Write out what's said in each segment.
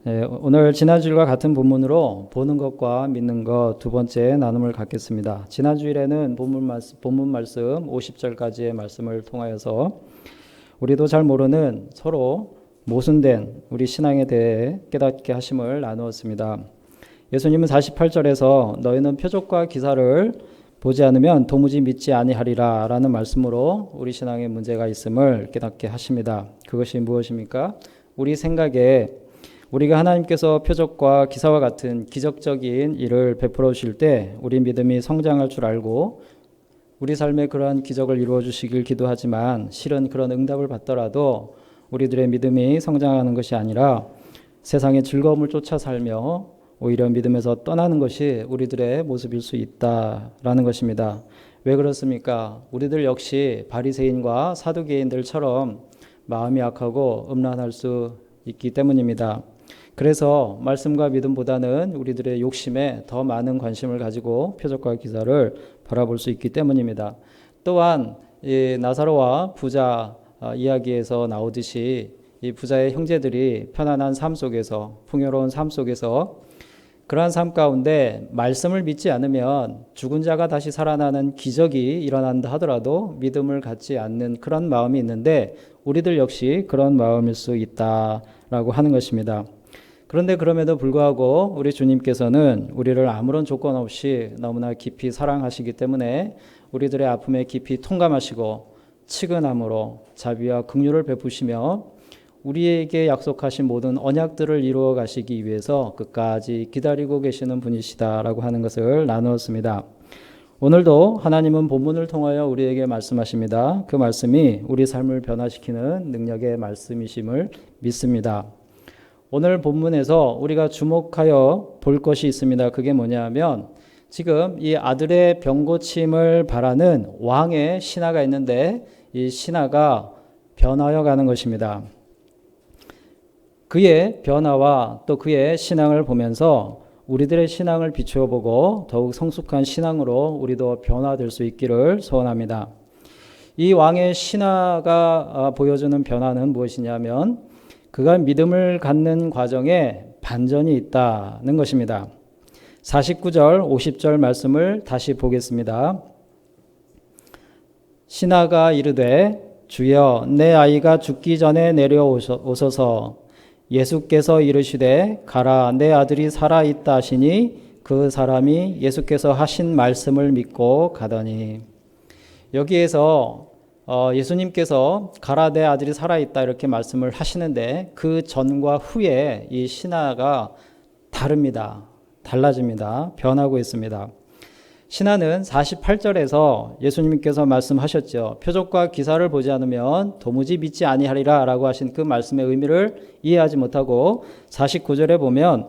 오늘 지난주일과 같은 본문으로 보는 것과 믿는 것 두 번째 나눔을 갖겠습니다. 지난주일에는 본문 말씀 50절까지의 말씀을 통하여서 우리도 잘 모르는 서로 모순된 우리 신앙에 대해 깨닫게 하심을 나누었습니다. 예수님은 48절에서 너희는 표적과 기사를 보지 않으면 도무지 믿지 아니하리라 라는 말씀으로 우리 신앙에 문제가 있음을 깨닫게 하십니다. 그것이 무엇입니까? 우리 생각에 우리가 하나님께서 표적과 기사와 같은 기적적인 일을 베풀어 주실 때 우리 믿음이 성장할 줄 알고 우리 삶에 그러한 기적을 이루어 주시길 기도하지만 실은 그런 응답을 받더라도 우리들의 믿음이 성장하는 것이 아니라 세상의 즐거움을 쫓아 살며 오히려 믿음에서 떠나는 것이 우리들의 모습일 수 있다라는 것입니다. 왜 그렇습니까? 우리들 역시 바리새인과 사두개인들처럼 마음이 약하고 음란할 수 있기 때문입니다. 그래서 말씀과 믿음보다는 우리들의 욕심에 더 많은 관심을 가지고 표적과 기사를 바라볼 수 있기 때문입니다. 또한 이 나사로와 부자 이야기에서 나오듯이 이 부자의 형제들이 편안한 삶 속에서 풍요로운 삶 속에서 그러한 삶 가운데 말씀을 믿지 않으면 죽은 자가 다시 살아나는 기적이 일어난다 하더라도 믿음을 갖지 않는 그런 마음이 있는데 우리들 역시 그런 마음일 수 있다라고 하는 것입니다. 그런데 그럼에도 불구하고 우리 주님께서는 우리를 아무런 조건 없이 너무나 깊이 사랑하시기 때문에 우리들의 아픔에 깊이 통감하시고 치근함으로 자비와 긍휼을 베푸시며 우리에게 약속하신 모든 언약들을 이루어 가시기 위해서 끝까지 기다리고 계시는 분이시다라고 하는 것을 나누었습니다. 오늘도 하나님은 본문을 통하여 우리에게 말씀하십니다. 그 말씀이 우리 삶을 변화시키는 능력의 말씀이심을 믿습니다. 오늘 본문에서 우리가 주목하여 볼 것이 있습니다. 그게 뭐냐면 지금 이 아들의 병고침을 바라는 왕의 신하가 있는데 이 신하가 변하여 가는 것입니다. 그의 변화와 또 그의 신앙을 보면서 우리들의 신앙을 비추어 보고 더욱 성숙한 신앙으로 우리도 변화될 수 있기를 소원합니다. 이 왕의 신하가 보여주는 변화는 무엇이냐면 그가 믿음을 갖는 과정에 반전이 있다는 것입니다. 49절, 50절 말씀을 다시 보겠습니다. 신하가 이르되 주여 내 아이가 죽기 전에 내려오소서. 예수께서 이르시되 가라 내 아들이 살아있다 하시니 그 사람이 예수께서 하신 말씀을 믿고 가더니 여기에서 예수님께서 가라 내 아들이 살아있다 이렇게 말씀을 하시는데 그 전과 후에 이 신하가 다릅니다. 달라집니다. 변하고 있습니다. 신하는 48절에서 예수님께서 말씀하셨죠. 표적과 기사를 보지 않으면 도무지 믿지 아니하리라 라고 하신 그 말씀의 의미를 이해하지 못하고 49절에 보면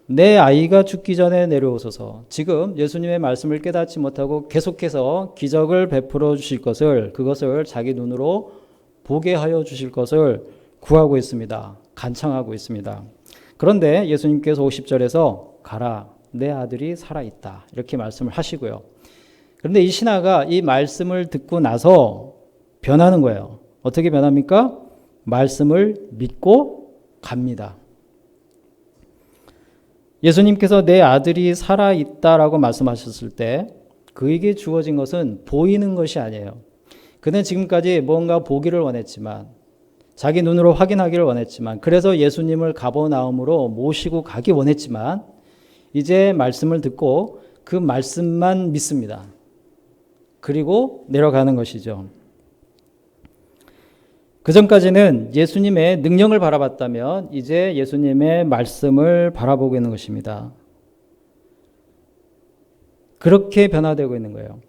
내 아이가 죽기 전에 내려오소서. 지금 예수님의 말씀을 깨닫지 못하고 계속해서 기적을 베풀어 주실 것을 그것을 자기 눈으로 보게 하여 주실 것을 구하고 있습니다. 간청하고 있습니다. 그런데 예수님께서 50절에서 가라 내 아들이 살아있다 이렇게 말씀을 하시고요. 그런데 이 신하가 이 말씀을 듣고 나서 변하는 거예요. 어떻게 변합니까? 말씀을 믿고 갑니다. 예수님께서 내 아들이 살아있다라고 말씀하셨을 때 그에게 주어진 것은 보이는 것이 아니에요. 그는 지금까지 뭔가 보기를 원했지만 자기 눈으로 확인하기를 원했지만 그래서 예수님을 가버나움으로 모시고 가기 원했지만 이제 말씀을 듣고 그 말씀만 믿습니다. 그리고 내려가는 것이죠. 그 전까지는 예수님의 능력을 바라봤다면 이제 예수님의 말씀을 바라보고 있는 것입니다. 그렇게 변화되고 있는 거예요.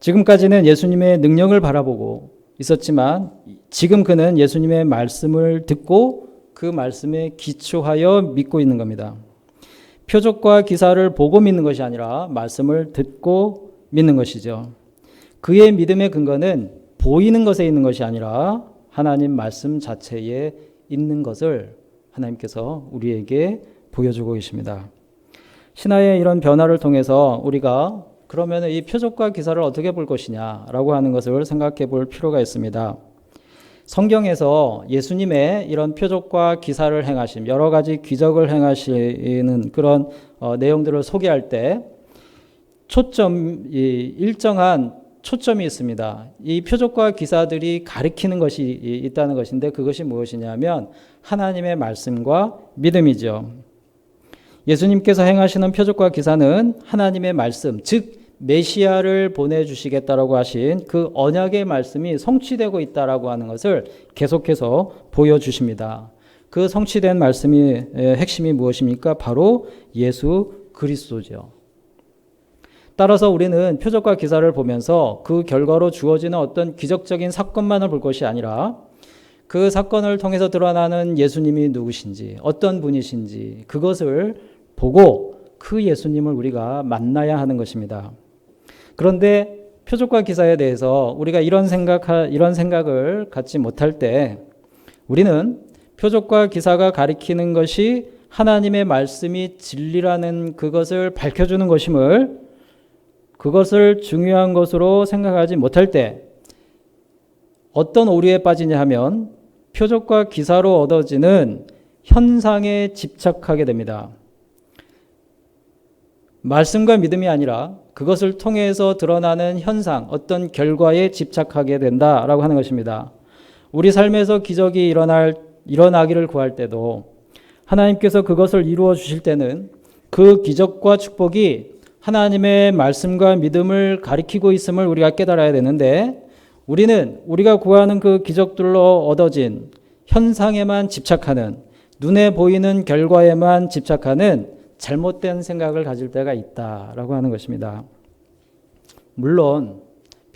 지금까지는 예수님의 능력을 바라보고 있었지만 지금 그는 예수님의 말씀을 듣고 그 말씀에 기초하여 믿고 있는 겁니다. 표적과 기사를 보고 믿는 것이 아니라 말씀을 듣고 믿는 것이죠. 그의 믿음의 근거는 보이는 것에 있는 것이 아니라 하나님 말씀 자체에 있는 것을 하나님께서 우리에게 보여주고 계십니다. 신하의 이런 변화를 통해서 우리가 그러면 이 표적과 기사를 어떻게 볼 것이냐라고 하는 것을 생각해 볼 필요가 있습니다. 성경에서 예수님의 이런 표적과 기사를 행하심, 여러 가지 기적을 행하시는 그런 내용들을 소개할 때 일정한 초점이 있습니다. 이 표적과 기사들이 가리키는 것이 있다는 것인데 그것이 무엇이냐면 하나님의 말씀과 믿음이죠. 예수님께서 행하시는 표적과 기사는 하나님의 말씀, 즉 메시아를 보내주시겠다라고 하신 그 언약의 말씀이 성취되고 있다라고 하는 것을 계속해서 보여주십니다. 그 성취된 말씀의 핵심이 무엇입니까? 바로 예수 그리스도죠. 따라서 우리는 표적과 기사를 보면서 그 결과로 주어지는 어떤 기적적인 사건만을 볼 것이 아니라 그 사건을 통해서 드러나는 예수님이 누구신지, 어떤 분이신지 그것을 보고 그 예수님을 우리가 만나야 하는 것입니다. 그런데 표적과 기사에 대해서 우리가 이런 생각을 갖지 못할 때 우리는 표적과 기사가 가리키는 것이 하나님의 말씀이 진리라는 그것을 밝혀주는 것임을 그것을 중요한 것으로 생각하지 못할 때 어떤 오류에 빠지냐 하면 표적과 기사로 얻어지는 현상에 집착하게 됩니다. 말씀과 믿음이 아니라 그것을 통해서 드러나는 현상, 어떤 결과에 집착하게 된다라고 하는 것입니다. 우리 삶에서 기적이 일어나기를 구할 때도 하나님께서 그것을 이루어 주실 때는 그 기적과 축복이 하나님의 말씀과 믿음을 가리키고 있음을 우리가 깨달아야 되는데 우리는 우리가 구하는 그 기적들로 얻어진 현상에만 집착하는 눈에 보이는 결과에만 집착하는 잘못된 생각을 가질 때가 있다라고 하는 것입니다. 물론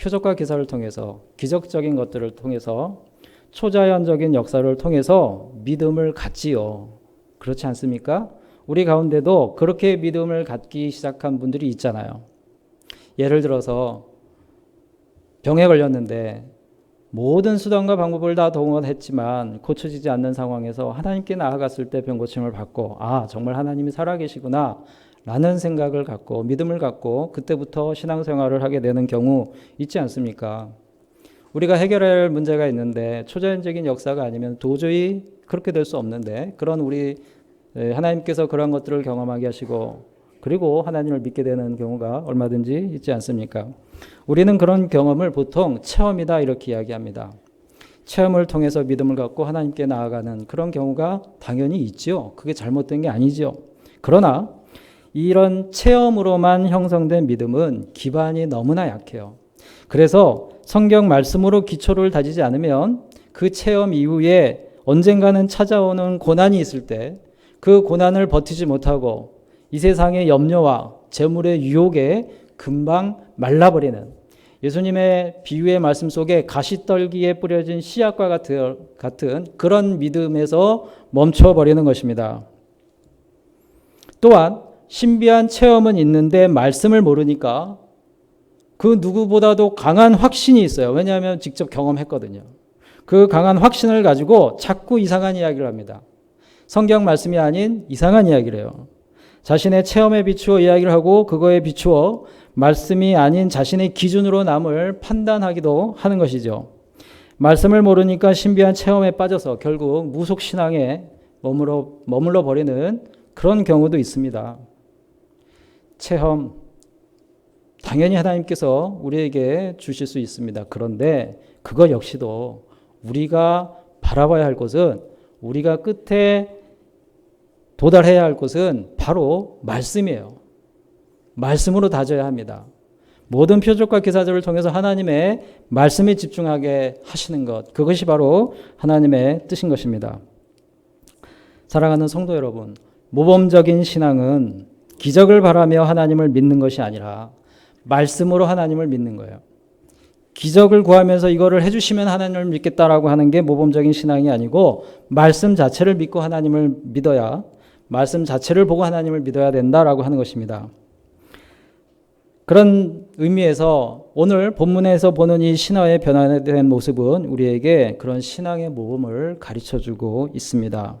표적과 기사를 통해서 기적적인 것들을 통해서 초자연적인 역사를 통해서 믿음을 갖지요. 그렇지 않습니까? 우리 가운데도 그렇게 믿음을 갖기 시작한 분들이 있잖아요. 예를 들어서 병에 걸렸는데 모든 수단과 방법을 다 동원했지만 고쳐지지 않는 상황에서 하나님께 나아갔을 때 병고침을 받고 정말 하나님이 살아계시구나 라는 생각을 갖고 믿음을 갖고 그때부터 신앙생활을 하게 되는 경우 있지 않습니까? 우리가 해결해야 할 문제가 있는데 초자연적인 역사가 아니면 도저히 그렇게 될 수 없는데 그런 우리 하나님께서 그런 것들을 경험하게 하시고 그리고 하나님을 믿게 되는 경우가 얼마든지 있지 않습니까? 우리는 그런 경험을 보통 체험이다 이렇게 이야기합니다. 체험을 통해서 믿음을 갖고 하나님께 나아가는 그런 경우가 당연히 있죠. 그게 잘못된 게 아니죠. 그러나 이런 체험으로만 형성된 믿음은 기반이 너무나 약해요. 그래서 성경 말씀으로 기초를 다지지 않으면 그 체험 이후에 언젠가는 찾아오는 고난이 있을 때 그 고난을 버티지 못하고 이 세상의 염려와 재물의 유혹에 금방 말라버리는 예수님의 비유의 말씀 속에 가시떨기에 뿌려진 씨앗과 같은 그런 믿음에서 멈춰버리는 것입니다. 또한 신비한 체험은 있는데 말씀을 모르니까 그 누구보다도 강한 확신이 있어요. 왜냐하면 직접 경험했거든요. 그 강한 확신을 가지고 자꾸 이상한 이야기를 합니다. 성경 말씀이 아닌 이상한 이야기를 해요. 자신의 체험에 비추어 이야기를 하고 그거에 비추어 말씀이 아닌 자신의 기준으로 남을 판단하기도 하는 것이죠. 말씀을 모르니까 신비한 체험에 빠져서 결국 무속신앙에 머물러 버리는 그런 경우도 있습니다. 체험, 당연히 하나님께서 우리에게 주실 수 있습니다. 그런데 그거 역시도 우리가 바라봐야 할 것은 우리가 끝에 도달해야 할 것은 바로 말씀이에요. 말씀으로 다져야 합니다. 모든 표적과 기사들을 통해서 하나님의 말씀에 집중하게 하시는 것, 그것이 바로 하나님의 뜻인 것입니다. 사랑하는 성도 여러분, 모범적인 신앙은 기적을 바라며 하나님을 믿는 것이 아니라 말씀으로 하나님을 믿는 거예요. 기적을 구하면서 이거를 해주시면 하나님을 믿겠다라고 하는 게 모범적인 신앙이 아니고 말씀 자체를 믿고 하나님을 믿어야 말씀 자체를 보고 하나님을 믿어야 된다라고 하는 것입니다. 그런 의미에서 오늘 본문에서 보는 이 신화의 변화된 모습은 우리에게 그런 신앙의 모범을 가르쳐주고 있습니다.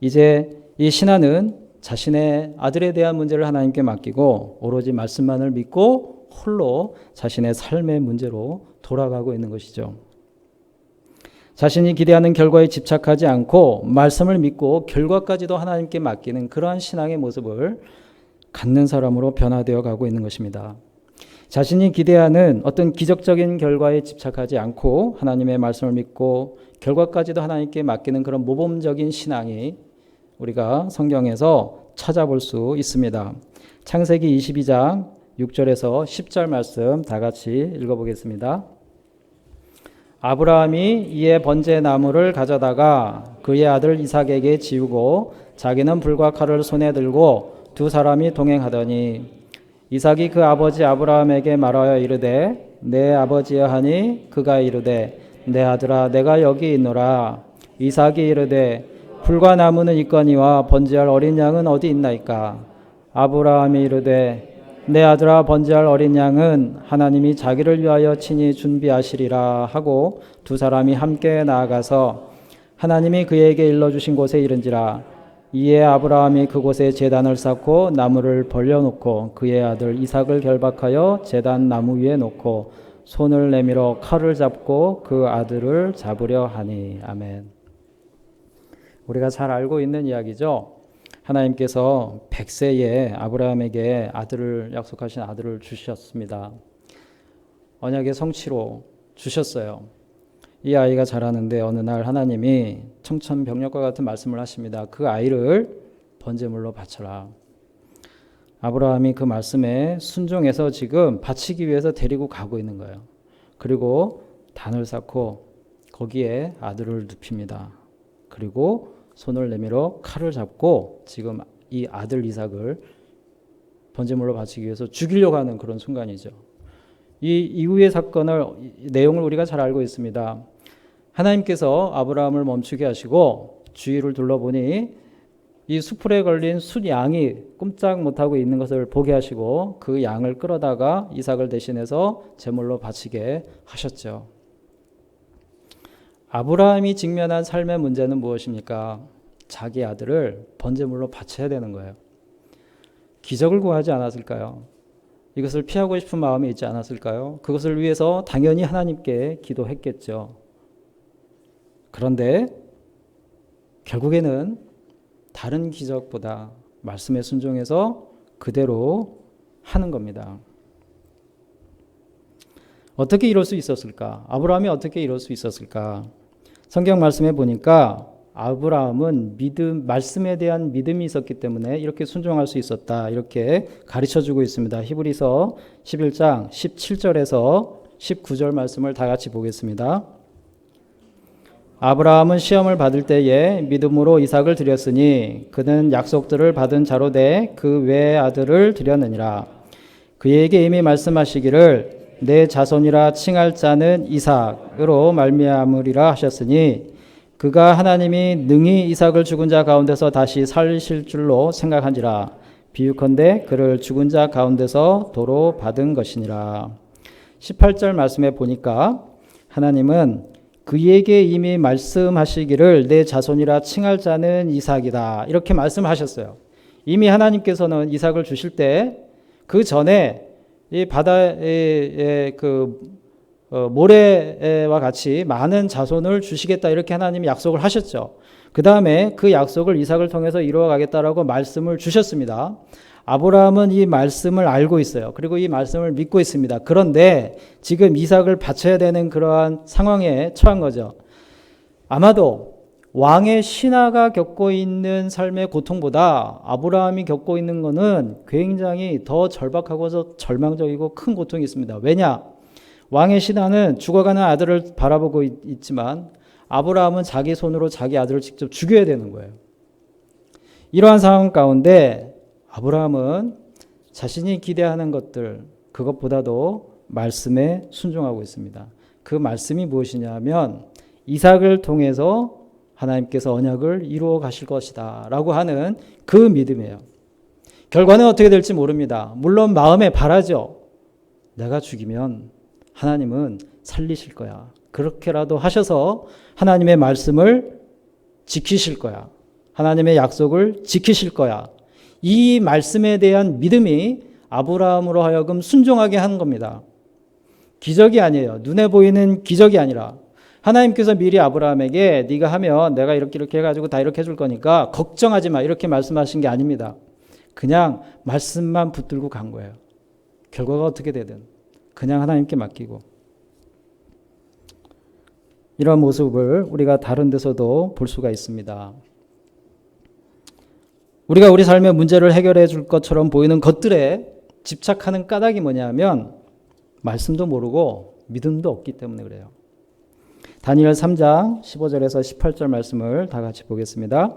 이제 이 신하는 자신의 아들에 대한 문제를 하나님께 맡기고 오로지 말씀만을 믿고 홀로 자신의 삶의 문제로 돌아가고 있는 것이죠. 자신이 기대하는 결과에 집착하지 않고 말씀을 믿고 결과까지도 하나님께 맡기는 그러한 신앙의 모습을 갖는 사람으로 변화되어 가고 있는 것입니다. 자신이 기대하는 어떤 기적적인 결과에 집착하지 않고 하나님의 말씀을 믿고 결과까지도 하나님께 맡기는 그런 모범적인 신앙이 우리가 성경에서 찾아볼 수 있습니다. 창세기 22장 6절에서 10절 말씀 다 같이 읽어보겠습니다. 아브라함이 이에 번제 나무를 가져다가 그의 아들 이삭에게 지우고 자기는 불과 칼을 손에 들고 두 사람이 동행하더니 이삭이 그 아버지 아브라함에게 말하여 이르되 내 아버지여 하니 그가 이르되 내 아들아 내가 여기 있노라. 이삭이 이르되 불과 나무는 있거니와 번제할 어린 양은 어디 있나이까. 아브라함이 이르되 내 아들아 번제할 어린 양은 하나님이 자기를 위하여 친히 준비하시리라 하고 두 사람이 함께 나아가서 하나님이 그에게 일러주신 곳에 이른지라. 이에 아브라함이 그곳에 제단을 쌓고 나무를 벌려놓고 그의 아들 이삭을 결박하여 제단 나무 위에 놓고 손을 내밀어 칼을 잡고 그 아들을 잡으려 하니. 아멘. 우리가 잘 알고 있는 이야기죠. 하나님께서 100세에 아브라함에게 아들을 약속하신 아들을 주셨습니다. 언약의 성취로 주셨어요. 이 아이가 자라는데 어느 날 하나님이 청천벽력과 같은 말씀을 하십니다. 그 아이를 번제물로 바쳐라. 아브라함이 그 말씀에 순종해서 지금 바치기 위해서 데리고 가고 있는 거예요. 그리고 단을 쌓고 거기에 아들을 눕힙니다. 그리고 손을 내밀어 칼을 잡고 지금 이 아들 이삭을 번제물로 바치기 위해서 죽이려고 하는 그런 순간이죠. 이 이후의 사건을 내용을 우리가 잘 알고 있습니다. 하나님께서 아브라함을 멈추게 하시고 주위를 둘러보니 이 수풀에 걸린 숫양이 꼼짝 못하고 있는 것을 보게 하시고 그 양을 끌어다가 이삭을 대신해서 제물로 바치게 하셨죠. 아브라함이 직면한 삶의 문제는 무엇입니까? 자기 아들을 번제물로 바쳐야 되는 거예요. 기적을 구하지 않았을까요? 이것을 피하고 싶은 마음이 있지 않았을까요? 그것을 위해서 당연히 하나님께 기도했겠죠. 그런데 결국에는 다른 기적보다 말씀에 순종해서 그대로 하는 겁니다. 어떻게 이럴 수 있었을까? 아브라함이 어떻게 이럴 수 있었을까? 성경 말씀에 보니까 아브라함은 말씀에 대한 믿음이 있었기 때문에 이렇게 순종할 수 있었다. 이렇게 가르쳐주고 있습니다. 히브리서 11장 17절에서 19절 말씀을 다 같이 보겠습니다. 아브라함은 시험을 받을 때에 믿음으로 이삭을 드렸으니 그는 약속들을 받은 자로 돼 그 외의 아들을 드렸느니라. 그에게 이미 말씀하시기를 내 자손이라 칭할 자는 이삭으로 말미암으리라 하셨으니 그가 하나님이 능히 이삭을 죽은 자 가운데서 다시 살리실 줄로 생각한지라. 비유컨대 그를 죽은 자 가운데서 도로 받은 것이니라. 18절 말씀에 보니까 하나님은 그에게 이미 말씀하시기를 내 자손이라 칭할 자는 이삭이다. 이렇게 말씀하셨어요. 이미 하나님께서는 이삭을 주실 때 그 전에 이 바다의 모래와 같이 많은 자손을 주시겠다 이렇게 하나님이 약속을 하셨죠. 그 다음에 그 약속을 이삭을 통해서 이루어가겠다라고 말씀을 주셨습니다. 아브라함은 이 말씀을 알고 있어요. 그리고 이 말씀을 믿고 있습니다. 그런데 지금 이삭을 바쳐야 되는 그러한 상황에 처한 거죠. 아마도 왕의 신하가 겪고 있는 삶의 고통보다 아브라함이 겪고 있는 것은 굉장히 더 절박하고 절망적이고 큰 고통이 있습니다. 왜냐? 왕의 신하는 죽어가는 아들을 바라보고 있지만 아브라함은 자기 손으로 자기 아들을 직접 죽여야 되는 거예요. 이러한 상황 가운데 아브라함은 자신이 기대하는 것들 그것보다도 말씀에 순종하고 있습니다. 그 말씀이 무엇이냐면 이삭을 통해서 하나님께서 언약을 이루어 가실 것이다 라고 하는 그 믿음이에요. 결과는 어떻게 될지 모릅니다. 물론 마음에 바라죠. 내가 죽이면 하나님은 살리실 거야. 그렇게라도 하셔서 하나님의 말씀을 지키실 거야. 하나님의 약속을 지키실 거야. 이 말씀에 대한 믿음이 아브라함으로 하여금 순종하게 하는 겁니다. 기적이 아니에요. 눈에 보이는 기적이 아니라 하나님께서 미리 아브라함에게 네가 하면 내가 이렇게 해가지고 다 이렇게 해줄 거니까 걱정하지 마 이렇게 말씀하신 게 아닙니다. 그냥 말씀만 붙들고 간 거예요. 결과가 어떻게 되든 그냥 하나님께 맡기고. 이런 모습을 우리가 다른 데서도 볼 수가 있습니다. 우리가 우리 삶의 문제를 해결해 줄 것처럼 보이는 것들에 집착하는 까닭이 뭐냐면 말씀도 모르고 믿음도 없기 때문에 그래요. 다니엘 3장 15절에서 18절 말씀을 다 같이 보겠습니다.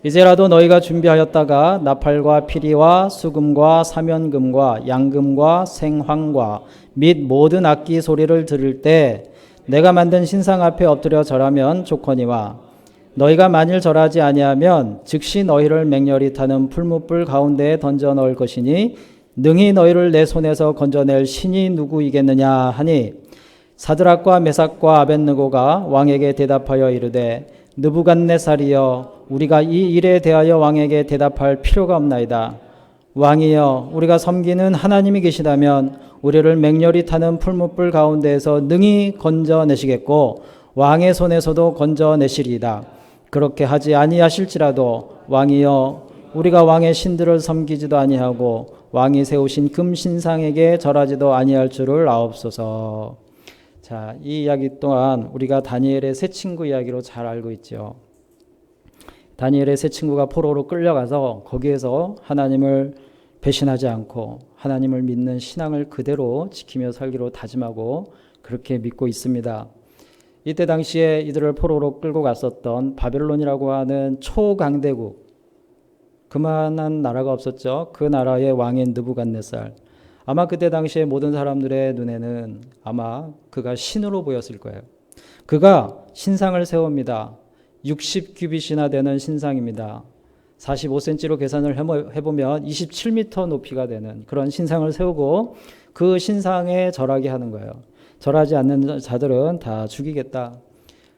이제라도 너희가 준비하였다가 나팔과 피리와 수금과 사면금과 양금과 생황과 및 모든 악기 소리를 들을 때 내가 만든 신상 앞에 엎드려 절하면 좋거니와 너희가 만일 절하지 아니하면 즉시 너희를 맹렬히 타는 풀무불 가운데에 던져 넣을 것이니 능히 너희를 내 손에서 건져낼 신이 누구이겠느냐 하니 사드락과 메삭과 아벳느고가 왕에게 대답하여 이르되 느부갓네살이여 우리가 이 일에 대하여 왕에게 대답할 필요가 없나이다. 왕이여 우리가 섬기는 하나님이 계시다면 우리를 맹렬히 타는 풀무불 가운데에서 능히 건져내시겠고 왕의 손에서도 건져내시리이다. 그렇게 하지 아니하실지라도 왕이여 우리가 왕의 신들을 섬기지도 아니하고 왕이 세우신 금신상에게 절하지도 아니할 줄을 아옵소서. 자, 이 이야기 또한 우리가 다니엘의 세 친구 이야기로 잘 알고 있죠. 다니엘의 세 친구가 포로로 끌려가서 거기에서 하나님을 배신하지 않고 하나님을 믿는 신앙을 그대로 지키며 살기로 다짐하고 그렇게 믿고 있습니다. 이때 당시에 이들을 포로로 끌고 갔었던 바벨론이라고 하는 초강대국, 그만한 나라가 없었죠. 그 나라의 왕인 느부갓네살. 아마 그때 당시에 모든 사람들의 눈에는 아마 그가 신으로 보였을 거예요. 그가 신상을 세웁니다. 60규빗이나 되는 신상입니다. 45cm로 계산을 해보면 27m 높이가 되는 그런 신상을 세우고 그 신상에 절하게 하는 거예요. 절하지 않는 자들은 다 죽이겠다.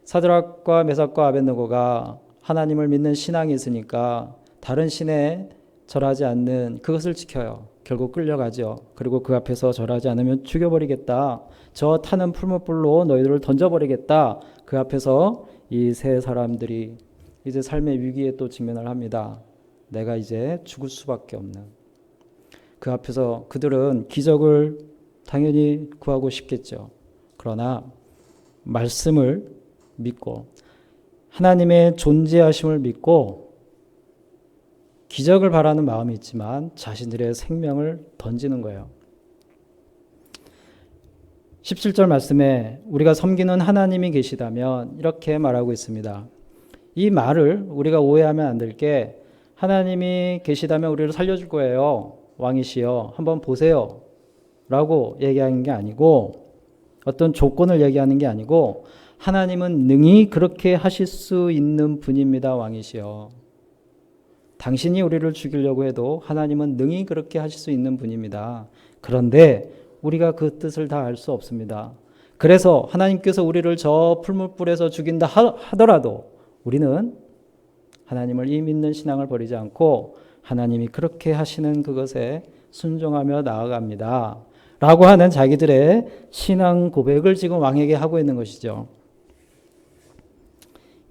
사드락과 메삭과 아벳느고가 하나님을 믿는 신앙이 있으니까 다른 신에 절하지 않는 그것을 지켜요. 결국 끌려가죠. 그리고 그 앞에서 절하지 않으면 죽여버리겠다. 저 타는 풀무불로 너희들을 던져버리겠다. 그 앞에서 이 세 사람들이 이제 삶의 위기에 또 직면을 합니다. 내가 이제 죽을 수밖에 없는. 그 앞에서 그들은 기적을 당연히 구하고 싶겠죠. 그러나 말씀을 믿고 하나님의 존재하심을 믿고 기적을 바라는 마음이 있지만 자신들의 생명을 던지는 거예요. 17절 말씀에 우리가 섬기는 하나님이 계시다면 이렇게 말하고 있습니다. 이 말을 우리가 오해하면 안 될 게 하나님이 계시다면 우리를 살려줄 거예요. 왕이시여 한번 보세요. 라고 얘기하는 게 아니고 어떤 조건을 얘기하는 게 아니고 하나님은 능히 그렇게 하실 수 있는 분입니다. 왕이시여. 당신이 우리를 죽이려고 해도 하나님은 능히 그렇게 하실 수 있는 분입니다. 그런데 우리가 그 뜻을 다 알 수 없습니다. 그래서 하나님께서 우리를 저 풀무불에서 죽인다 하더라도 우리는 하나님을 이 믿는 신앙을 버리지 않고 하나님이 그렇게 하시는 그것에 순종하며 나아갑니다. 라고 하는 자기들의 신앙 고백을 지금 왕에게 하고 있는 것이죠.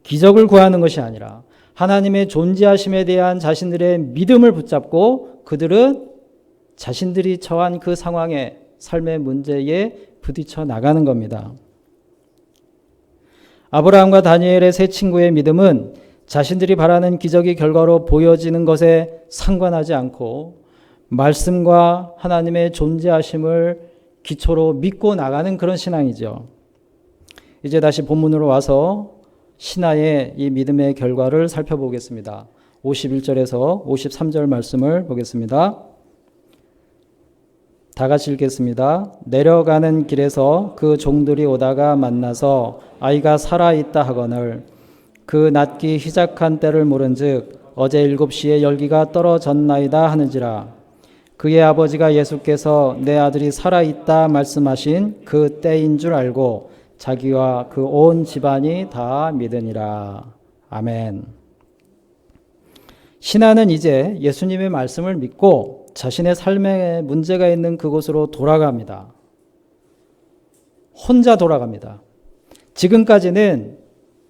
기적을 구하는 것이 아니라 하나님의 존재하심에 대한 자신들의 믿음을 붙잡고 그들은 자신들이 처한 그 상황에 삶의 문제에 부딪혀 나가는 겁니다. 아브라함과 다니엘의 세 친구의 믿음은 자신들이 바라는 기적의 결과로 보여지는 것에 상관하지 않고 말씀과 하나님의 존재하심을 기초로 믿고 나가는 그런 신앙이죠. 이제 다시 본문으로 와서 신하의 이 믿음의 결과를 살펴보겠습니다. 51절에서 53절 말씀을 보겠습니다. 다 같이 읽겠습니다. 내려가는 길에서 그 종들이 오다가 만나서 아이가 살아있다 하거늘 그 낫기 희작한 때를 모른즉 어제 7시에 열기가 떨어졌나이다 하는지라. 그의 아버지가 예수께서 내 아들이 살아있다 말씀하신 그 때인 줄 알고 자기와 그 온 집안이 다 믿으니라. 아멘. 신하는 이제 예수님의 말씀을 믿고 자신의 삶에 문제가 있는 그곳으로 돌아갑니다. 혼자 돌아갑니다. 지금까지는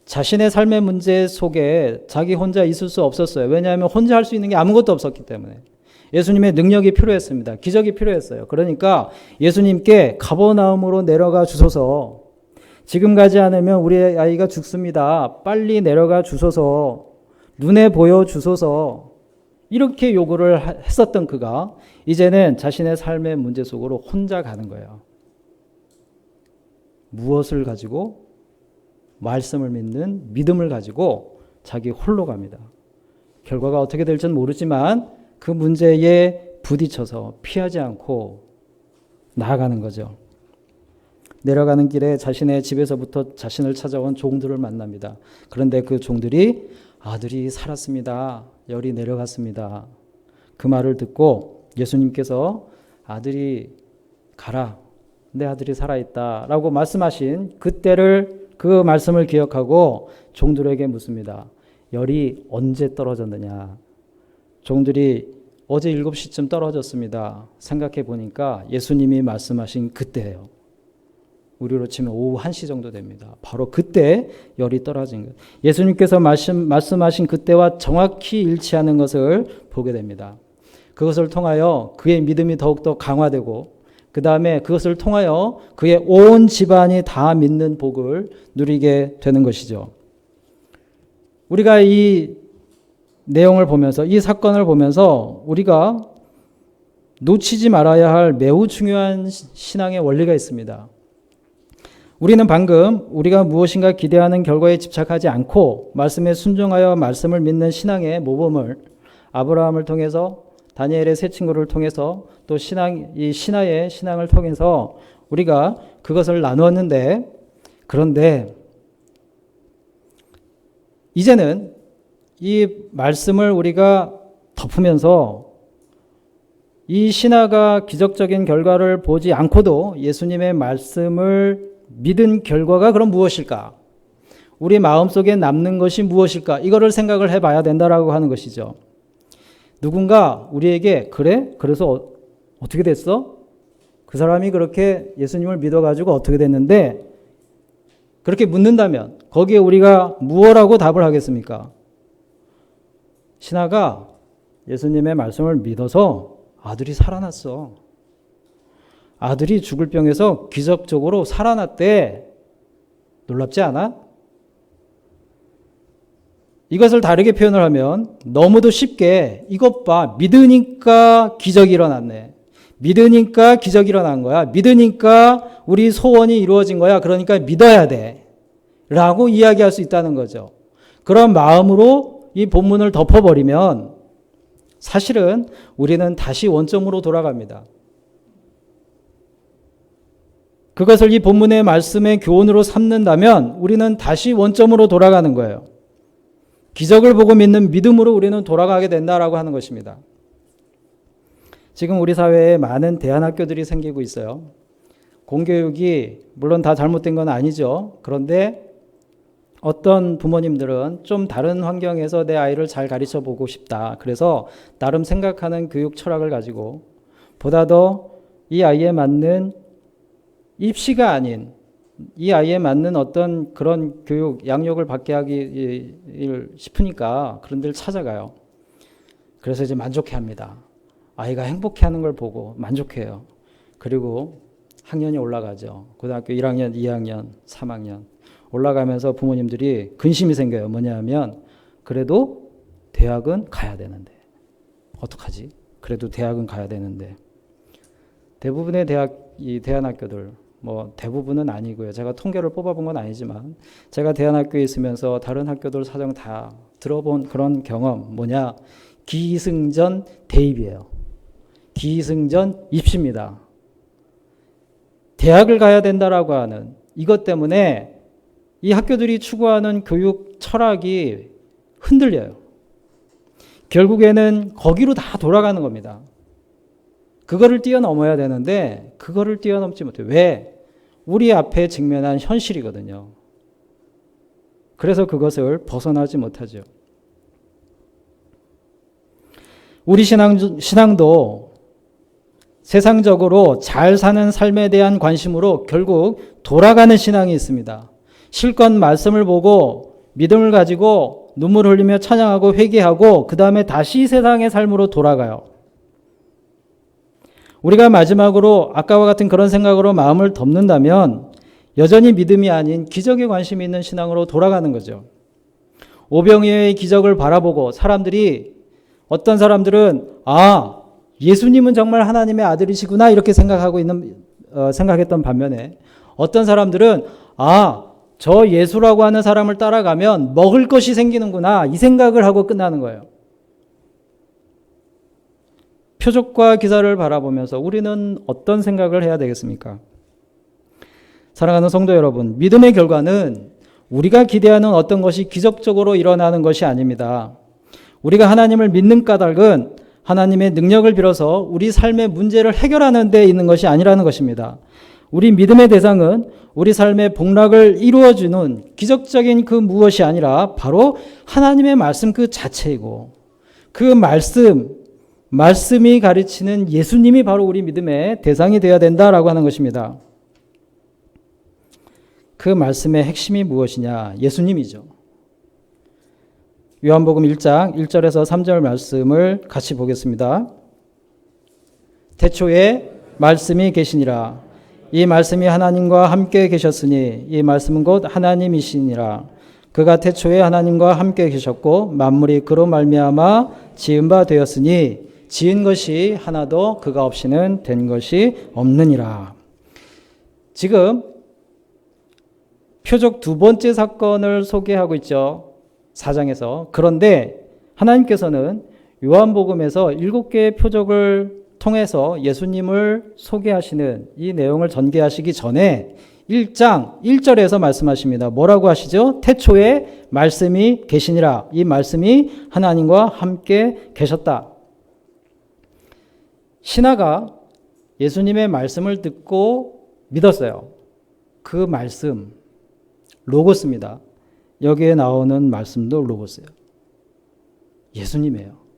자신의 삶의 문제 속에 자기 혼자 있을 수 없었어요. 왜냐하면 혼자 할 수 있는 게 아무것도 없었기 때문에. 예수님의 능력이 필요했습니다. 기적이 필요했어요. 그러니까 예수님께 가버나움으로 내려가 주소서. 지금 가지 않으면 우리 아이가 죽습니다. 빨리 내려가 주소서. 눈에 보여 주소서. 이렇게 요구를 했었던 그가 이제는 자신의 삶의 문제 속으로 혼자 가는 거예요. 무엇을 가지고? 말씀을 믿는 믿음을 가지고 자기 홀로 갑니다. 결과가 어떻게 될지는 모르지만 그 문제에 부딪혀서 피하지 않고 나아가는 거죠. 내려가는 길에 자신의 집에서부터 자신을 찾아온 종들을 만납니다. 그런데 그 종들이 아들이 살았습니다. 열이 내려갔습니다. 그 말을 듣고 예수님께서 아들이 가라. 내 아들이 살아있다. 라고 말씀하신 그때를 그 말씀을 기억하고 종들에게 묻습니다. 열이 언제 떨어졌느냐. 종들이 어제 7시쯤 떨어졌습니다. 생각해 보니까 예수님이 말씀하신 그때예요. 우리로 치면 오후 1시 정도 됩니다. 바로 그때 열이 떨어진 것. 예수님께서 말씀하신 그때와 정확히 일치하는 것을 보게 됩니다. 그것을 통하여 그의 믿음이 더욱더 강화되고 그 다음에 그것을 통하여 그의 온 집안이 다 믿는 복을 누리게 되는 것이죠. 우리가 이 내용을 보면서 이 사건을 보면서 우리가 놓치지 말아야 할 매우 중요한 신앙의 원리가 있습니다. 우리는 방금 우리가 무엇인가 기대하는 결과에 집착하지 않고 말씀에 순종하여 말씀을 믿는 신앙의 모범을 아브라함을 통해서 다니엘의 세 친구를 통해서 또 이 신하의 신앙을 통해서 우리가 그것을 나누었는데 그런데 이제는 이 말씀을 우리가 덮으면서 이 신하가 기적적인 결과를 보지 않고도 예수님의 말씀을 믿은 결과가 그럼 무엇일까? 우리 마음속에 남는 것이 무엇일까? 이거를 생각을 해봐야 된다라고 하는 것이죠. 누군가 우리에게 그래? 그래서 어떻게 됐어? 그 사람이 그렇게 예수님을 믿어가지고 어떻게 됐는데 그렇게 묻는다면 거기에 우리가 무엇라고 답을 하겠습니까? 신하가 예수님의 말씀을 믿어서 아들이 살아났어. 아들이 죽을 병에서 기적적으로 살아났대. 놀랍지 않아? 이것을 다르게 표현을 하면 너무도 쉽게 이것 봐. 믿으니까 기적이 일어났네. 믿으니까 기적이 일어난 거야. 믿으니까 우리 소원이 이루어진 거야. 그러니까 믿어야 돼. 라고 이야기할 수 있다는 거죠. 그런 마음으로 이 본문을 덮어버리면 사실은 우리는 다시 원점으로 돌아갑니다. 그것을 이 본문의 말씀의 교훈으로 삼는다면 우리는 다시 원점으로 돌아가는 거예요. 기적을 보고 믿는 믿음으로 우리는 돌아가게 된다라고 하는 것입니다. 지금 우리 사회에 많은 대안학교들이 생기고 있어요. 공교육이 물론 다 잘못된 건 아니죠. 그런데 어떤 부모님들은 좀 다른 환경에서 내 아이를 잘 가르쳐 보고 싶다. 그래서 나름 생각하는 교육 철학을 가지고 보다 더 이 아이에 맞는 입시가 아닌 이 아이에 맞는 어떤 그런 교육, 양육을 받게 하기 싶으니까 그런 데를 찾아가요. 그래서 이제 만족해 합니다. 아이가 행복해 하는 걸 보고 만족해요. 그리고 학년이 올라가죠. 고등학교 1학년, 2학년, 3학년. 올라가면서 부모님들이 근심이 생겨요. 뭐냐 하면 그래도 대학은 가야 되는데 어떡하지? 그래도 대학은 가야 되는데 대부분의 대안학교들 뭐 대부분은 아니고요. 제가 통계를 뽑아본 건 아니지만 제가 대안학교에 있으면서 다른 학교들 사정 다 들어본 그런 경험 뭐냐 기승전 대입이에요. 기승전 입시입니다. 대학을 가야 된다라고 하는 이것 때문에 이 학교들이 추구하는 교육 철학이 흔들려요. 결국에는 거기로 다 돌아가는 겁니다. 그거를 뛰어넘어야 되는데 그거를 뛰어넘지 못해요. 왜? 우리 앞에 직면한 현실이거든요. 그래서 그것을 벗어나지 못하죠. 우리 신앙도 세상적으로 잘 사는 삶에 대한 관심으로 결국 돌아가는 신앙이 있습니다. 실컷 말씀을 보고 믿음을 가지고 눈물 흘리며 찬양하고 회개하고 그 다음에 다시 세상의 삶으로 돌아가요. 우리가 마지막으로 아까와 같은 그런 생각으로 마음을 덮는다면 여전히 믿음이 아닌 기적에 관심이 있는 신앙으로 돌아가는 거죠. 오병이어의 기적을 바라보고 사람들이 어떤 사람들은 예수님은 정말 하나님의 아들이시구나 이렇게 생각했던 반면에 어떤 사람들은 저 예수라고 하는 사람을 따라가면 먹을 것이 생기는구나 이 생각을 하고 끝나는 거예요. 표적과 기사를 바라보면서 우리는 어떤 생각을 해야 되겠습니까? 사랑하는 성도 여러분, 믿음의 결과는 우리가 기대하는 어떤 것이 기적적으로 일어나는 것이 아닙니다. 우리가 하나님을 믿는 까닭은 하나님의 능력을 빌어서 우리 삶의 문제를 해결하는 데 있는 것이 아니라는 것입니다. 우리 믿음의 대상은 우리 삶의 복락을 이루어주는 기적적인 그 무엇이 아니라 바로 하나님의 말씀 그 자체이고 그 말씀이 가르치는 예수님이 바로 우리 믿음의 대상이 되어야 된다라고 하는 것입니다. 그 말씀의 핵심이 무엇이냐? 예수님이죠. 요한복음 1장 1절에서 3절 말씀을 같이 보겠습니다. 태초에 말씀이 계시니라. 이 말씀이 하나님과 함께 계셨으니 이 말씀은 곧 하나님이시니라. 그가 태초에 하나님과 함께 계셨고 만물이 그로 말미암아 지은 바 되었으니 지은 것이 하나도 그가 없이는 된 것이 없느니라. 지금 표적 두 번째 사건을 소개하고 있죠. 4장에서. 그런데 하나님께서는 요한복음에서 7개의 표적을 통해서 예수님을 소개하시는 이 내용을 전개하시기 전에 1장 1절에서 말씀하십니다. 뭐라고 하시죠? 태초에 말씀이 계시니라. 이 말씀이 하나님과 함께 계셨다. 신하가 예수님의 말씀을 듣고 믿었어요. 그 말씀, 로고스입니다. 여기에 나오는 말씀도 로고스예요. 예수님이에요.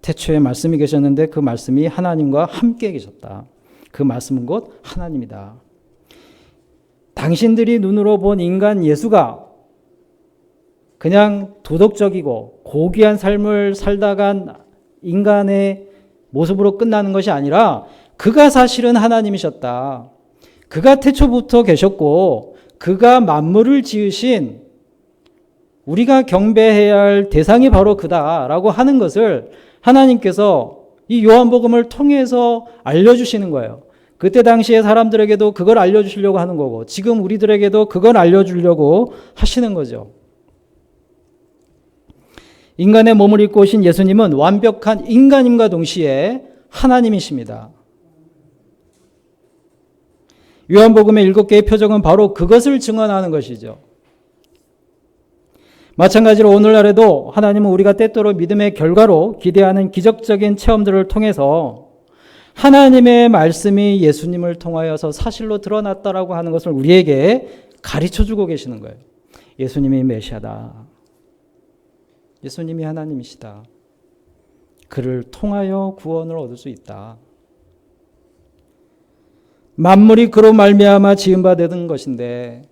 태초에 말씀이 계셨는데 그 말씀이 하나님과 함께 계셨다. 그 말씀은 곧 하나님이다. 당신들이 눈으로 본 인간 예수가 그냥 도덕적이고 고귀한 삶을 살다간 인간의 모습으로 끝나는 것이 아니라 그가 사실은 하나님이셨다. 그가 태초부터 계셨고 그가 만물을 지으신 우리가 경배해야 할 대상이 바로 그다라고 하는 것을 하나님께서 이 요한복음을 통해서 알려주시는 거예요. 그때 당시에 사람들에게도 그걸 알려주시려고 하는 거고 지금 우리들에게도 그걸 알려주려고 하시는 거죠. 인간의 몸을 입고 오신 예수님은 완벽한 인간임과 동시에 하나님이십니다. 요한복음의 7개의 표적은 바로 그것을 증언하는 것이죠. 마찬가지로 오늘날에도 하나님은 우리가 때때로 믿음의 결과로 기대하는 기적적인 체험들을 통해서 하나님의 말씀이 예수님을 통하여서 사실로 드러났다라고 하는 것을 우리에게 가르쳐주고 계시는 거예요. 예수님이 메시아다. 예수님이 하나님이시다. 그를 통하여 구원을 얻을 수 있다. 만물이 그로 말미암아 지은 바 되는 것인데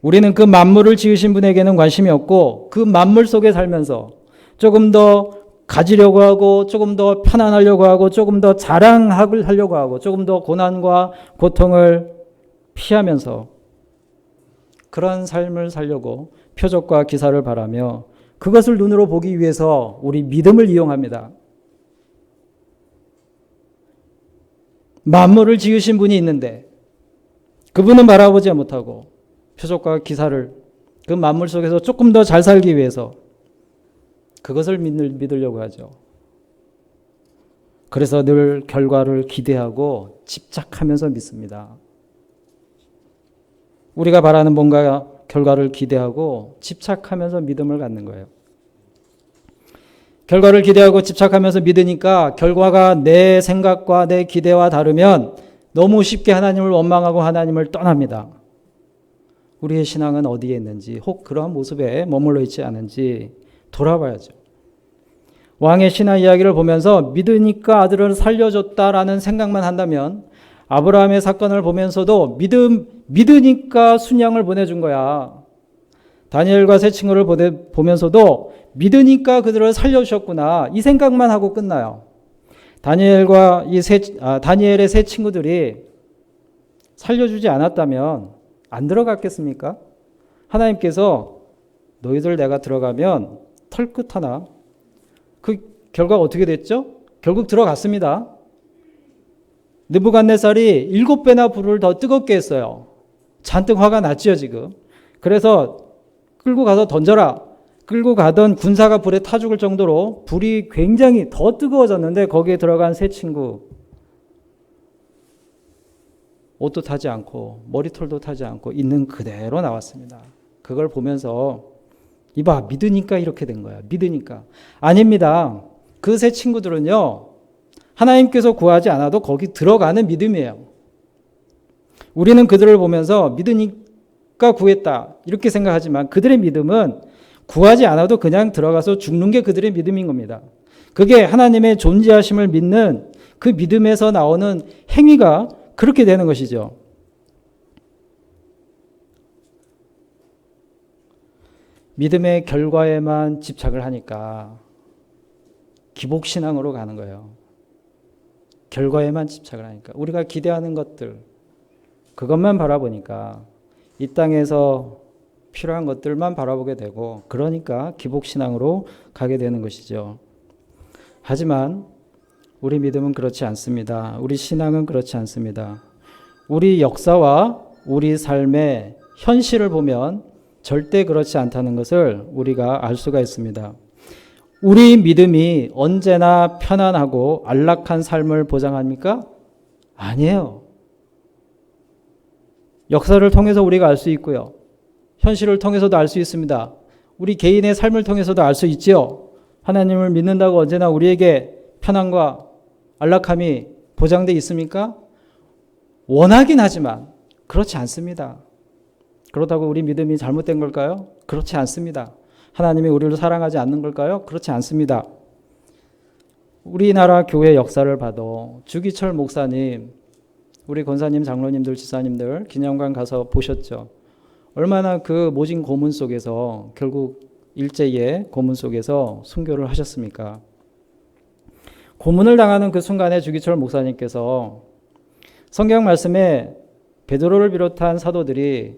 우리는 그 만물을 지으신 분에게는 관심이 없고 그 만물 속에 살면서 조금 더 가지려고 하고 조금 더 편안하려고 하고 조금 더 자랑을 하려고 하고 조금 더 고난과 고통을 피하면서 그런 삶을 살려고 표적과 기사를 바라며 그것을 눈으로 보기 위해서 우리 믿음을 이용합니다. 만물을 지으신 분이 있는데 그분은 바라보지 못하고 표적과 기사를 그 만물 속에서 조금 더 잘 살기 위해서 그것을 믿으려고 하죠. 그래서 늘 결과를 기대하고 집착하면서 믿습니다. 우리가 바라는 뭔가 결과를 기대하고 집착하면서 믿음을 갖는 거예요. 결과를 기대하고 집착하면서 믿으니까 결과가 내 생각과 내 기대와 다르면 너무 쉽게 하나님을 원망하고 하나님을 떠납니다. 우리의 신앙은 어디에 있는지 혹 그러한 모습에 머물러 있지 않은지 돌아봐야죠. 왕의 신하 이야기를 보면서 믿으니까 아들을 살려줬다라는 생각만 한다면 아브라함의 사건을 보면서도 믿으니까 순양을 보내준 거야. 다니엘과 세 친구를 보면서도 믿으니까 그들을 살려주셨구나. 이 생각만 하고 끝나요. 다니엘의 세 친구들이 살려주지 않았다면 안 들어갔겠습니까? 하나님께서 너희들 내가 들어가면 털끝 하나. 그 결과가 어떻게 됐죠? 결국 들어갔습니다. 느부갓네살이 7배나 불을 더 뜨겁게 했어요. 잔뜩 화가 났지요, 지금. 그래서 끌고 가서 던져라. 끌고 가던 군사가 불에 타 죽을 정도로 불이 굉장히 더 뜨거워졌는데 거기에 들어간 세 친구 옷도 타지 않고 머리털도 타지 않고 있는 그대로 나왔습니다. 그걸 보면서 이봐, 믿으니까 이렇게 된 거야. 믿으니까. 아닙니다. 그 세 친구들은요, 하나님께서 구하지 않아도 거기 들어가는 믿음이에요. 우리는 그들을 보면서 믿으니까 구했다 이렇게 생각하지만 그들의 믿음은 구하지 않아도 그냥 들어가서 죽는 게 그들의 믿음인 겁니다. 그게 하나님의 존재하심을 믿는 그 믿음에서 나오는 행위가 그렇게 되는 것이죠. 믿음의 결과에만 집착을 하니까 기복신앙으로 가는 거예요. 결과에만 집착을 하니까 우리가 기대하는 것들 그것만 바라보니까 이 땅에서 필요한 것들만 바라보게 되고 그러니까 기복신앙으로 가게 되는 것이죠. 하지만 우리 믿음은 그렇지 않습니다. 우리 신앙은 그렇지 않습니다. 우리 역사와 우리 삶의 현실을 보면 절대 그렇지 않다는 것을 우리가 알 수가 있습니다. 우리 믿음이 언제나 편안하고 안락한 삶을 보장합니까? 아니에요. 역사를 통해서 우리가 알 수 있고요. 현실을 통해서도 알 수 있습니다. 우리 개인의 삶을 통해서도 알 수 있지요. 하나님을 믿는다고 언제나 우리에게 편안과 안락함이 보장되어 있습니까? 원하긴 하지만 그렇지 않습니다. 그렇다고 우리 믿음이 잘못된 걸까요? 그렇지 않습니다. 하나님이 우리를 사랑하지 않는 걸까요? 그렇지 않습니다. 우리나라 교회 역사를 봐도 주기철 목사님, 우리 권사님, 장로님들, 지사님들 기념관 가서 보셨죠? 얼마나 그 모진 고문 속에서 결국 일제의 고문 속에서 순교를 하셨습니까? 고문을 당하는 그 순간에 주기철 목사님께서 성경 말씀에 베드로를 비롯한 사도들이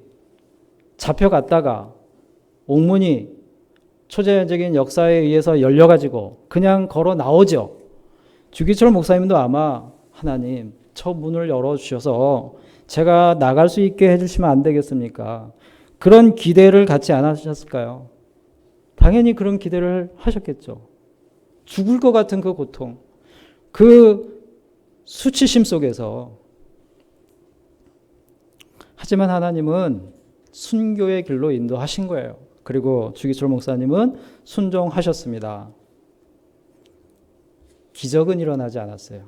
잡혀갔다가 옥문이 초자연적인 역사에 의해서 열려가지고 그냥 걸어 나오죠. 주기철 목사님도 아마 하나님 저 문을 열어주셔서 제가 나갈 수 있게 해주시면 안 되겠습니까? 그런 기대를 갖지 않으셨을까요? 당연히 그런 기대를 하셨겠죠. 죽을 것 같은 그 고통, 그 수치심 속에서. 하지만 하나님은 순교의 길로 인도하신 거예요. 그리고 주기철 목사님은 순종하셨습니다. 기적은 일어나지 않았어요.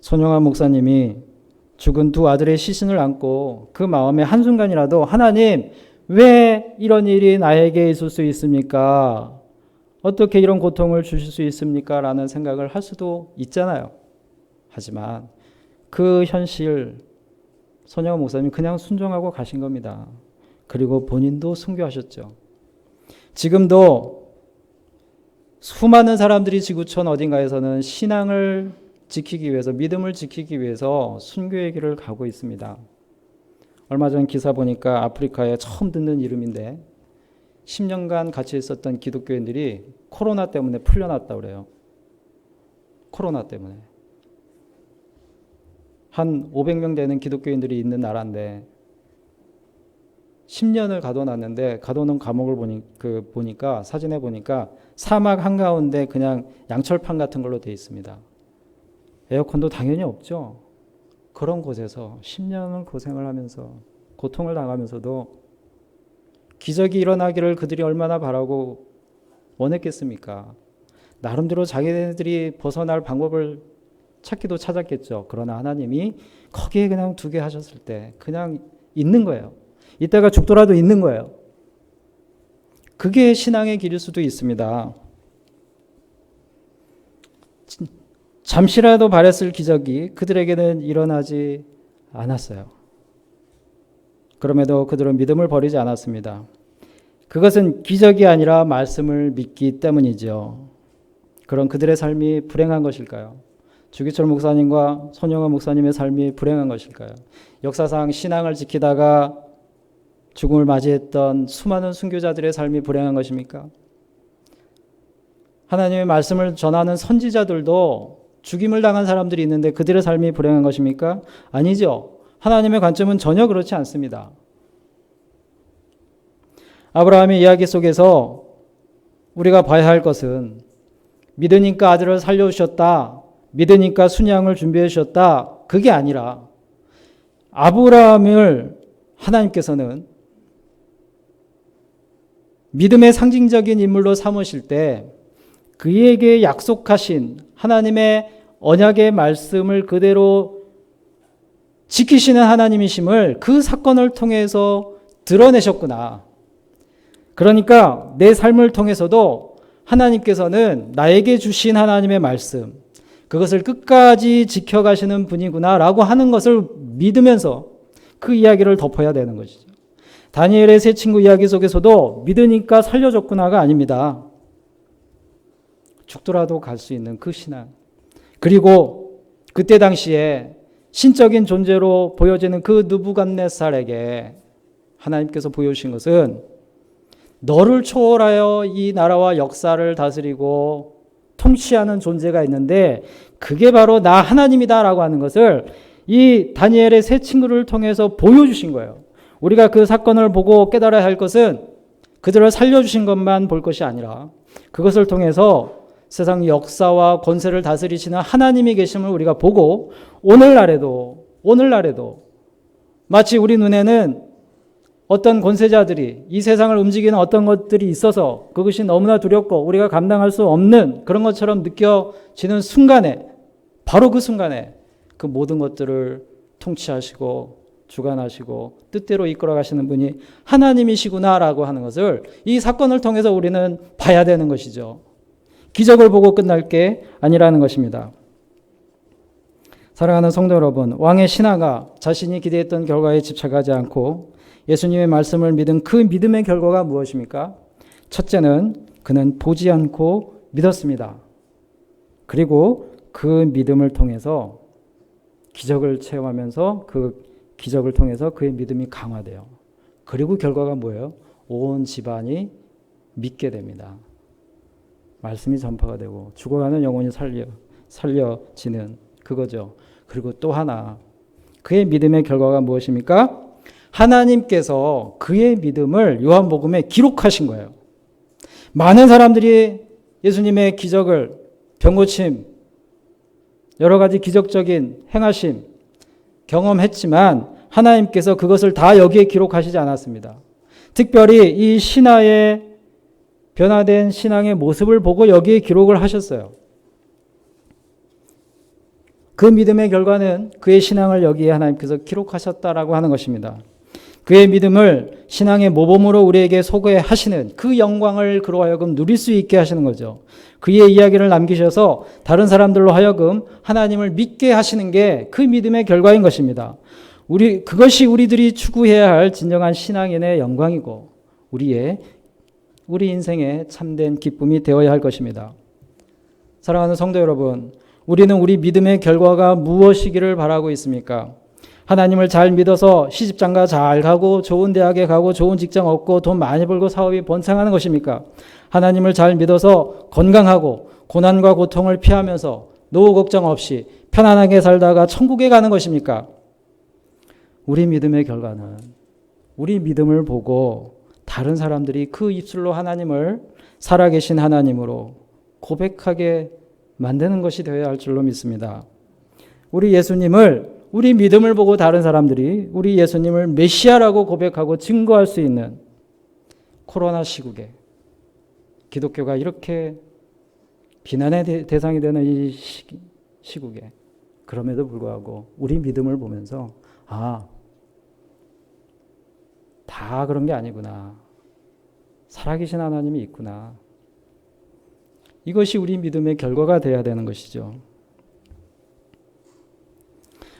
손영환 목사님이 죽은 두 아들의 시신을 안고 그 마음에 한순간이라도 하나님 왜 이런 일이 나에게 있을 수 있습니까? 어떻게 이런 고통을 주실 수 있습니까? 라는 생각을 할 수도 있잖아요. 하지만 그 현실 손영환 목사님 그냥 순종하고 가신 겁니다. 그리고 본인도 순교하셨죠. 지금도 수많은 사람들이 지구촌 어딘가에서는 신앙을 지키기 위해서, 믿음을 지키기 위해서 순교의 길을 가고 있습니다. 얼마 전 기사 보니까 아프리카에 처음 듣는 이름인데 10년간 같이 있었던 기독교인들이 코로나 때문에 풀려났다고 그래요. 코로나 때문에. 한 500명 되는 기독교인들이 있는 나라인데 10년을 가둬놨는데 가둬놓은 감옥을 보니까 사진에 보니까 사막 한가운데 그냥 양철판 같은 걸로 되어 있습니다. 에어컨도 당연히 없죠. 그런 곳에서 10년을 고생을 하면서 고통을 당하면서도 기적이 일어나기를 그들이 얼마나 바라고 원했겠습니까? 나름대로 자기들이 벗어날 방법을 찾기도 찾았겠죠. 그러나 하나님이 거기에 그냥 두게 하셨을 때 그냥 있는 거예요. 이따가 죽더라도 있는 거예요. 그게 신앙의 길일 수도 있습니다. 잠시라도 바랬을 기적이 그들에게는 일어나지 않았어요. 그럼에도 그들은 믿음을 버리지 않았습니다. 그것은 기적이 아니라 말씀을 믿기 때문이죠. 그런 그들의 삶이 불행한 것일까요? 주기철 목사님과 손영원 목사님의 삶이 불행한 것일까요? 역사상 신앙을 지키다가 죽음을 맞이했던 수많은 순교자들의 삶이 불행한 것입니까? 하나님의 말씀을 전하는 선지자들도 죽임을 당한 사람들이 있는데 그들의 삶이 불행한 것입니까? 아니죠. 하나님의 관점은 전혀 그렇지 않습니다. 아브라함의 이야기 속에서 우리가 봐야 할 것은 믿으니까 아들을 살려주셨다. 믿으니까 순양을 준비해 주셨다. 그게 아니라 아브라함을 하나님께서는 믿음의 상징적인 인물로 삼으실 때 그에게 약속하신 하나님의 언약의 말씀을 그대로 지키시는 하나님이심을 그 사건을 통해서 드러내셨구나. 그러니까 내 삶을 통해서도 하나님께서는 나에게 주신 하나님의 말씀, 그것을 끝까지 지켜가시는 분이구나 라고 하는 것을 믿으면서 그 이야기를 덮어야 되는 것이죠. 다니엘의 세 친구 이야기 속에서도 믿으니까 살려줬구나가 아닙니다. 죽더라도 갈 수 있는 그 신앙. 그리고 그때 당시에 신적인 존재로 보여지는 그 느부갓네살에게 하나님께서 보여주신 것은 너를 초월하여 이 나라와 역사를 다스리고 통치하는 존재가 있는데 그게 바로 나 하나님이다라고 하는 것을 이 다니엘의 세 친구를 통해서 보여주신 거예요. 우리가 그 사건을 보고 깨달아야 할 것은 그들을 살려주신 것만 볼 것이 아니라 그것을 통해서 세상 역사와 권세를 다스리시는 하나님이 계심을 우리가 보고 오늘날에도 마치 우리 눈에는 어떤 권세자들이 이 세상을 움직이는 어떤 것들이 있어서 그것이 너무나 두렵고 우리가 감당할 수 없는 그런 것처럼 느껴지는 순간에 바로 그 순간에 그 모든 것들을 통치하시고 주관하시고 뜻대로 이끌어 가시는 분이 하나님이시구나라고 하는 것을 이 사건을 통해서 우리는 봐야 되는 것이죠. 기적을 보고 끝날 게 아니라는 것입니다. 사랑하는 성도 여러분, 왕의 신하가 자신이 기대했던 결과에 집착하지 않고 예수님의 말씀을 믿은 그 믿음의 결과가 무엇입니까? 첫째는 그는 보지 않고 믿었습니다. 그리고 그 믿음을 통해서 기적을 체험하면서 그 기적을 통해서 그의 믿음이 강화돼요. 그리고 결과가 뭐예요? 온 집안이 믿게 됩니다. 말씀이 전파가 되고 죽어가는 영혼이 살려지는 그거죠. 그리고 또 하나, 그의 믿음의 결과가 무엇입니까? 하나님께서 그의 믿음을 요한복음에 기록하신 거예요. 많은 사람들이 예수님의 기적을, 병고침, 여러 가지 기적적인 행하심 경험했지만 하나님께서 그것을 다 여기에 기록하시지 않았습니다. 특별히 이 신하의 변화된 신앙의 모습을 보고 여기에 기록을 하셨어요. 그 믿음의 결과는 그의 신앙을 여기에 하나님께서 기록하셨다라고 하는 것입니다. 그의 믿음을 신앙의 모범으로 우리에게 소개하시는 그 영광을 그로 하여금 누릴 수 있게 하시는 거죠. 그의 이야기를 남기셔서 다른 사람들로 하여금 하나님을 믿게 하시는 게 그 믿음의 결과인 것입니다. 그것이 우리들이 추구해야 할 진정한 신앙인의 영광이고 우리 인생의 참된 기쁨이 되어야 할 것입니다. 사랑하는 성도 여러분, 우리는 우리 믿음의 결과가 무엇이기를 바라고 있습니까? 하나님을 잘 믿어서 시집장가 잘 가고 좋은 대학에 가고 좋은 직장 얻고 돈 많이 벌고 사업이 번창하는 것입니까? 하나님을 잘 믿어서 건강하고 고난과 고통을 피하면서 노후 걱정 없이 편안하게 살다가 천국에 가는 것입니까? 우리 믿음의 결과는 우리 믿음을 보고 다른 사람들이 그 입술로 하나님을 살아계신 하나님으로 고백하게 만드는 것이 되어야 할 줄로 믿습니다. 우리 믿음을 보고 다른 사람들이 우리 예수님을 메시아라고 고백하고 증거할 수 있는 코로나 시국에 기독교가 이렇게 비난의 대상이 되는 이 시국에 그럼에도 불구하고 우리 믿음을 보면서 다 그런 게 아니구나. 살아계신 하나님이 있구나. 이것이 우리 믿음의 결과가 되어야 되는 것이죠.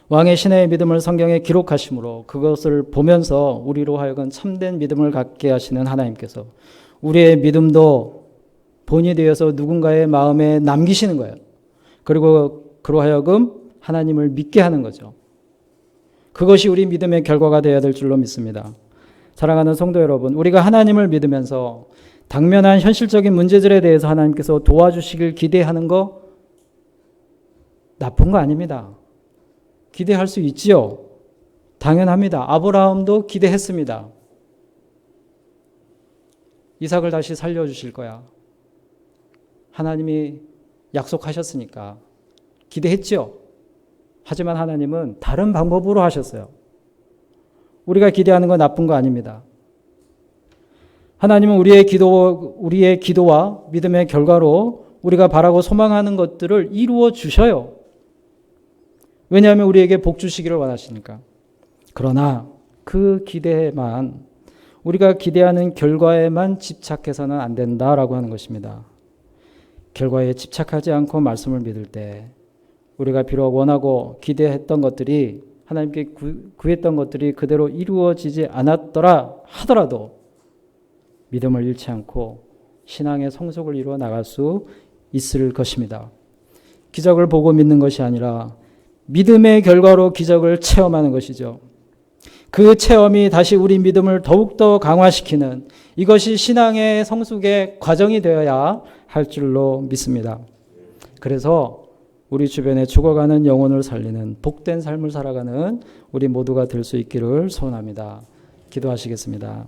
왕의 신의 믿음을 성경에 기록하심으로 그것을 보면서 우리로 하여금 참된 믿음을 갖게 하시는 하나님께서 우리의 믿음도 본이 되어서 누군가의 마음에 남기시는 거예요. 그리고 그로 하여금 하나님을 믿게 하는 거죠. 그것이 우리 믿음의 결과가 되어야 될 줄로 믿습니다. 사랑하는 성도 여러분, 우리가 하나님을 믿으면서 당면한 현실적인 문제들에 대해서 하나님께서 도와주시길 기대하는 거 나쁜 거 아닙니다. 기대할 수 있지요. 당연합니다. 아브라함도 기대했습니다. 이삭을 다시 살려주실 거야. 하나님이 약속하셨으니까 기대했죠. 하지만 하나님은 다른 방법으로 하셨어요. 우리가 기대하는 건 나쁜 거 아닙니다. 하나님은 우리의 기도와 믿음의 결과로 우리가 바라고 소망하는 것들을 이루어 주셔요. 왜냐하면 우리에게 복 주시기를 원하시니까. 그러나 그 기대에만, 우리가 기대하는 결과에만 집착해서는 안 된다라고 하는 것입니다. 결과에 집착하지 않고 말씀을 믿을 때 우리가 비록 원하고 기대했던 것들이, 하나님께 구했던 것들이 그대로 이루어지지 않았더라 하더라도 믿음을 잃지 않고 신앙의 성숙을 이루어 나갈 수 있을 것입니다. 기적을 보고 믿는 것이 아니라 믿음의 결과로 기적을 체험하는 것이죠. 그 체험이 다시 우리 믿음을 더욱더 강화시키는, 이것이 신앙의 성숙의 과정이 되어야 할 줄로 믿습니다. 그래서 우리 주변에 죽어가는 영혼을 살리는 복된 삶을 살아가는 우리 모두가 될 수 있기를 소원합니다. 기도하시겠습니다.